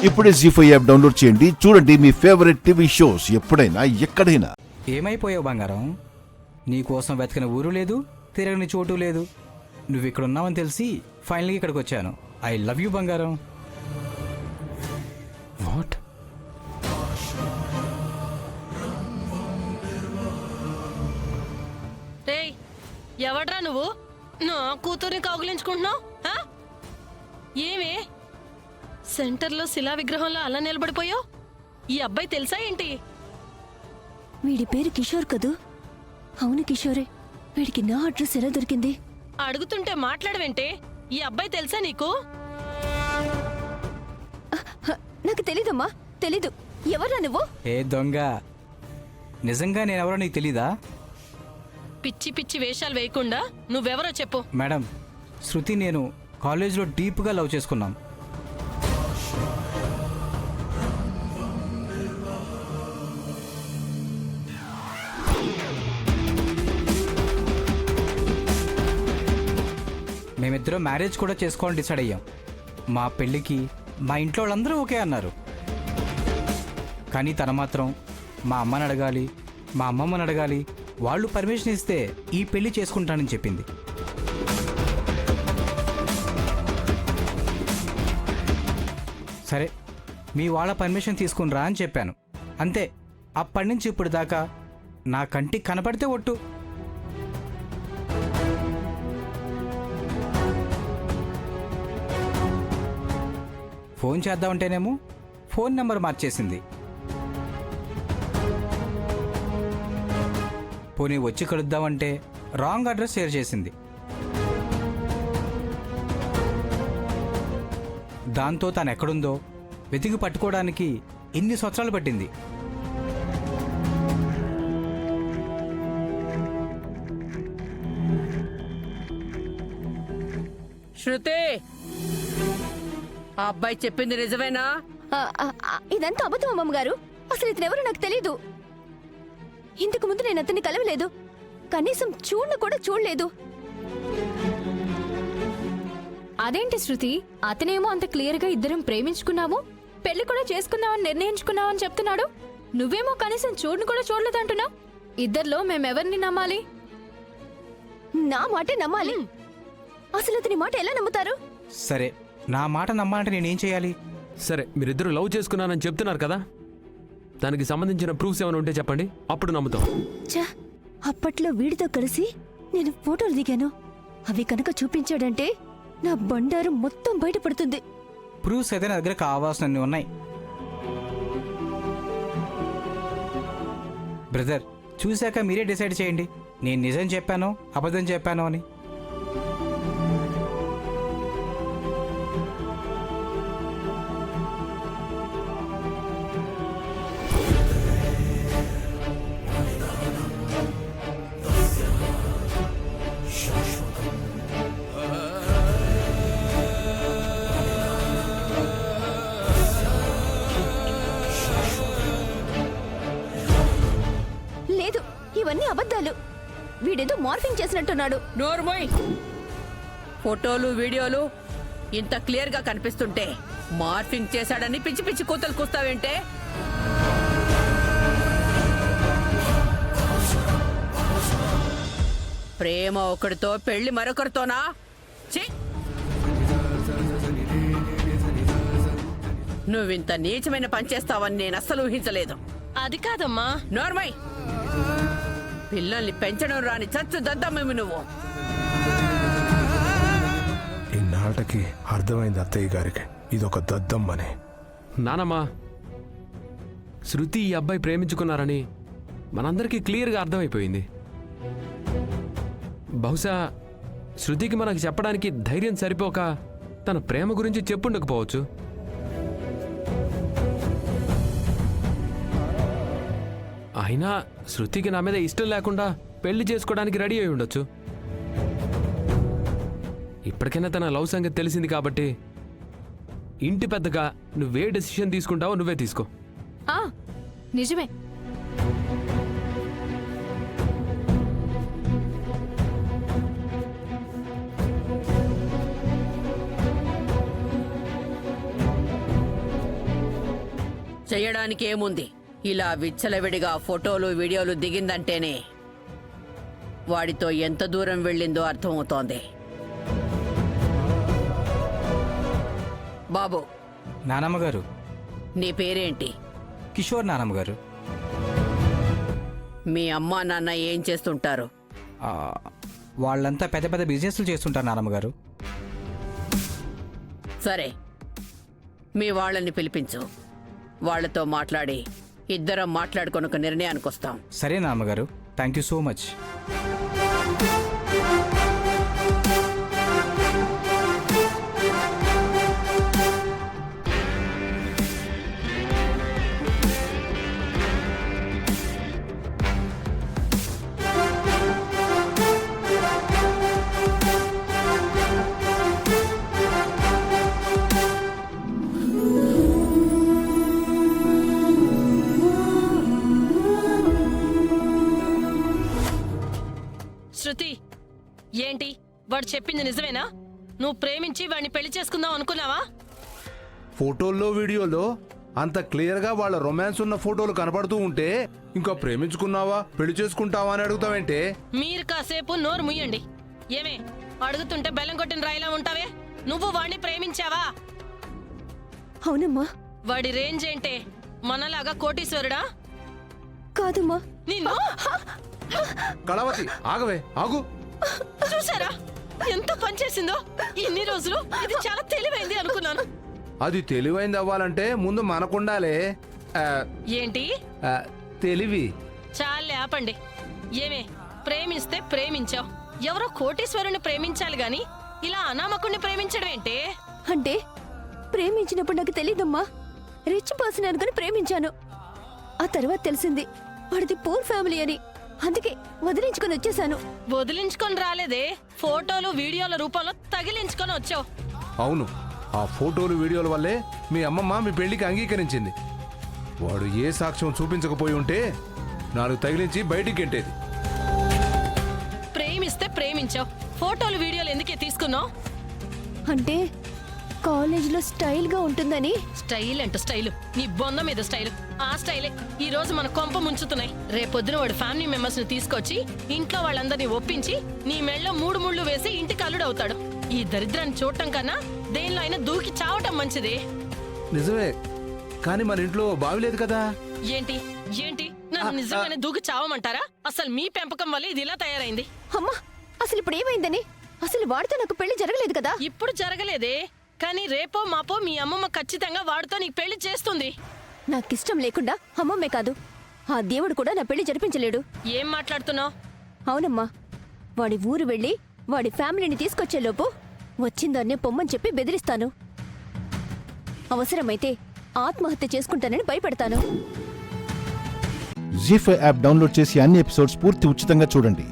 ఇప్పుడే జీ5 app download చేయండి. చూడండి మీ ఫేవరెట్ టీవీ షోస్ ఎప్పుడైనా ఎక్కడైనా. ఏమైపోయావు బంగారం? నీకోసం వెతకని ఊరు లేదు, తిరగని చోటు లేదు. నువ్వు ఇక్కడ ఉన్నావని తెలిసి ఫైనల్గా ఇక్కడికి వచ్చాను. ఐ లవ్ యూ బంగారం. వాట్? రేయ్, ఎవడ్రా నువ్వు? నా కూతుర్ని కౌగిలించుకుంటున్నావు? ఏమే సెంటర్లో శిలా విగ్రహంలో అలా నిలబడిపోయావు? ఈ అబ్బాయి తెలుసా ఏంటి? వీడి పేరు కిషోర్ కదూ? అవును కిషోరే. వీడికి నా అడ్రస్ ఎలా దొరికింది? అడుగుతుంటే మాట్లాడవేంటే? ఈ అబ్బాయి తెలుసా నీకు? నాకు తెలీదమ్మా, తెలీదు. ఎవరా నువ్వు? ఏ దొంగ, నిజంగా నేనెవరో నీకు తెలీదా? పిచ్చి పిచ్చి వేషాలు వేయకుండా నువ్వెవరో చెప్పు. మేడం, శృతి నేను కాలేజ్లో డీప్గా లవ్ చేసుకున్నాం. మేమిద్దరం మ్యారేజ్ కూడా చేసుకోవాలని డిసైడ్ అయ్యాం. మా పెళ్ళికి మా ఇంట్లో వాళ్ళందరూ ఓకే అన్నారు. కానీ తన మాత్రం మా అమ్మని అడగాలి, మా అమ్మమ్మని అడగాలి, వాళ్ళు పర్మిషన్ ఇస్తే ఈ పెళ్లి చేసుకుంటానని చెప్పింది. సరే, మీ వాళ్ళ పర్మిషన్ తీసుకుని రా అని చెప్పాను. అంతే, అప్పటి నుంచి ఇప్పుడు దాకా నా కంటికి కనపడితే ఒట్టు. ఫోన్ చేద్దామంటేనేమో ఫోన్ నెంబర్ మార్చేసింది. పోనీ వచ్చి కలుద్దామంటే రాంగ్ అడ్రస్ షేర్ చేసింది. దాంతో తను ఎక్కడుందో వెతికి పట్టుకోవడానికి ఇన్ని సంవత్సరాలు పట్టింది. శృతి, ఆ అబ్బాయి చెప్పింది నిజమేనా? ఇదంతా అబద్ధం అమ్మమ్మ గారు. అసలు ఇతనెవరో నాకు తెలీదు. ఇంతకు ముందు నేను అతన్ని కలవలేదు, కనీసం చూడను కూడా చూడలేదు. అదేంటి శృతి, అతనేమో అంత క్లియర్ గా ఇద్దరం ప్రేమించుకున్నాము, పెళ్లి కూడా చేసుకున్నామని నిర్ణయించుకున్నామని చెప్తున్నాడు. నువ్వేమో కనీసం చూడను కూడా చూడలేదంటున్నావు. ఇద్దర్లో మేమెవరిని నమ్మాలి? నా మాటే నమ్మాలి. అసలు అతని మాట ఎలా నమ్ముతారు? సరే, నా మాట నమ్మాలంటే నేనేం చేయాలి? సరే, మీరిద్దరు లవ్ చేసుకున్నానని చెప్తున్నారు కదా, దానికి సంబంధించిన ప్రూఫ్స్ ఏమైనా ఉంటే చెప్పండి, అప్పుడు నమ్ముతాం. అప్పట్లో వీడితో కలిసి నేను ఫోటోలు దిగాను. అవి కనుక చూపించాడంటే నా బండారు మొత్తం బయటపడుతుంది. ప్రూఫ్స్ అయితే నా దగ్గర కావాల్సినన్ని ఉన్నాయి. బ్రదర్, చూశాక మీరే డిసైడ్ చేయండి, నేను నిజం చెప్పానో అబద్ధం చెప్పానో అని. లేదు, ఇవన్నీ అబద్ధాలు. వీడేదో మార్ఫింగ్ చేసినట్టున్నాడు. నోర్మోయ్, ఫోటోలు వీడియోలు ఇంత క్లియర్ గా కనిపిస్తుంటే మార్ఫింగ్ చేశాడని పిచ్చి పిచ్చి కూతలు కూస్తావేంటే? ప్రేమ ఒకరితో, పెళ్లి మరొకరితోనా? నువ్వింత నీచమైన పని చేస్తావని నేను అస్సలు ఊహించలేదు. అది కాదమ్మా. నోర్మై, పిల్లల్ని పెంచడం రాని చచ్చు దద్దమ్మేమి నువ్వు. ఇన్నాళ్ళకి అర్థమైంది అత్తయ్య గారికి ఇదొక దద్దమ్మని. నానమ్మా, శృతి ఈ అబ్బాయి ప్రేమించుకున్నారని మనందరికీ క్లియర్గా అర్థమైపోయింది. బహుశా శృతికి మనకు చెప్పడానికి ధైర్యం సరిపోక తన ప్రేమ గురించి చెప్పుండకపోవచ్చు. అయినా శృతికి నా మీద ఇష్టం లేకుండా పెళ్లి చేసుకోవడానికి రెడీ అయి ఉండొచ్చు. ఇప్పటికైనా తన లవ్ సంగతి తెలిసింది కాబట్టి ఇంటి పెద్దగా నువ్వే డెసిషన్ తీసుకుంటావో నువ్వే తీసుకో. నిజమే. చెయ్యడానికి ఏముంది? ఇలా విచ్చలవిడిగా ఫోటోలు వీడియోలు దిగిందంటేనే వాడితో ఎంత దూరం వెళ్ళిందో అర్థమవుతోంది. బాబు, నానమ్మ గారు. నీ పేరేంటి? కిషోర్ నానమ్మ గారు. మీ అమ్మా నాన్న ఏం చేస్తుంటారు? ఆ, వాళ్ళంతా పెద్ద పెద్ద బిజినెస్లు చేస్తుంటారు నానమ్మ గారు. సరే, మీ వాళ్ళని పిలిపించు. వాళ్ళతో మాట్లాడి ఇద్దరం మాట్లాడుకొని ఒక నిర్ణయానికి వస్తాం. సరే నానమ్మ గారు, థ్యాంక్ యూ సో మచ్. శృతి, ఏంటి వాడు చెప్పింది నిజమేనా? నువ్వు ప్రేమించి వాడిని పెళ్లి చేసుకుందాం అనుకున్నావా? ఫోటోల్లో వీడియోలో అంత క్లియర్గా వాళ్ళ రొమాన్స్ ఉన్న ఫోటోలు కనపడుతూ ఉంటే ఇంకా ప్రేమించుకున్నావా పెళ్లి చేసుకుంటావా అని అడుగుతావేంటే? మీరు కాసేపు నోరు ముయ్యండి. ఏమే, అడుగుతుంటే బెల్లం కొట్టిన రాయిలా ఉంటావే? నువ్వు వాడిని ప్రేమించావా? అవునమ్మా. వాడి రేంజ్ ఏంటే? మనలాగా కోటీశ్వరుడా? కాదమ్మా. నిన్ను కళావతి, ఆగవే, ఆగు. చూసారా ఎంత పనిచేసిందో? ఇన్ని రోజులు ఇది చాలా తెలివైంది అనుకున్నాను. అది తెలివైంది అవ్వాలంటే ముందు మనకుండాలే ఏంటి తెలివి. చాలే ఆపండి. ఏమే, ప్రేమిస్తే ప్రేమించావు. ఎవరో కోటీశ్వరుని ప్రేమించాలి గాని ఇలా అనామకుణ్ణి ప్రేమించడం ఏంటే? అంటే ప్రేమించినప్పుడు నాకు తెలీదమ్మా. రిచ్ పర్సన్ అనుకుని ప్రేమించాను. ఆ తర్వాత తెలిసింది వాడిది పూర్ ఫ్యామిలీ అని. అందుకే వదిలించుకొని వచ్చేసాను. వదిలించుకొని రాలేదే, ఫోటోలు వీడియోల రూపంలో తగిలించుకొని వచ్చావు. అవును, ఆ ఫోటోలు వీడియోల వల్లే మీ అమ్మమ్మ మీ పెళ్లికి అంగీకరించింది. వాడు ఏ సాక్ష్యం చూపించకపోయి ఉంటే 4 తగిలించి బయటికి గెంటేది. ప్రేమిస్తే ప్రేమించావు, ఫోటోలు వీడియోలు ఎందుకే తీసుకున్నావు? అంటే కాలేజీలో స్టైల్ గా ఉంటుందని. స్టైల్ అంటూ స్టైల్, నీ బొంద మీద స్టైల్. ఆ స్టైలే ఈ రోజు మన కొంప ముంచుతున్నాయి. రేపొద్దున వాడు ఫ్యామిలీ మెంబర్స్ ని తీసుకొచ్చి ఇంట్లో వాళ్ళందరినీ ఒప్పించి నీ మెళ్ళలో 3 ముళ్ళు వేసి ఇంటికి అల్లుడు అవుతాడు. ఈ దరిద్రాన్ని చూడటం కన్నా దేనిలో అయినా దూకి చావటం మంచిది. నిజమే, కానీ మన ఇంట్లో బావిలేదు కదా. ఏంటి ఏంటి నన్ను నిజంగానే దూకి చావమంటారా? అసలు మీ పెంపకం వల్ల ఇది ఇలా తయారైంది. అమ్మా, అసలు ఇప్పుడు ఏమైందని? అసలు వాడితో నాకు పెళ్లి జరగలేదు కదా. ఇప్పుడు జరగలేదే, కానీ రేపో మాపో మీ అమ్మమ్మ ఖచ్చితంగా వాడితో నీకు పెళ్లి చేస్తుంది. నాకిష్టం లేకుండా అమ్మమ్మే కాదు, ఆ దేవుడు కూడా నా పెళ్లి జరిపించలేడు. ఏం మాట్లాడుతున్నావు? అవునమ్మా, వాడి ఊరు వెళ్ళి వాడి ఫ్యామిలీని తీసుకొచ్చేలోపు వచ్చిందాన్నే పొమ్మని చెప్పి బెదిరిస్తాను. అవసరమైతే ఆత్మహత్య చేసుకుంటానని భయపెడతాను. జీ5 యాప్ డౌన్లోడ్ చేసి అన్ని ఎపిసోడ్స్ పూర్తి ఉచితంగా చూడండి.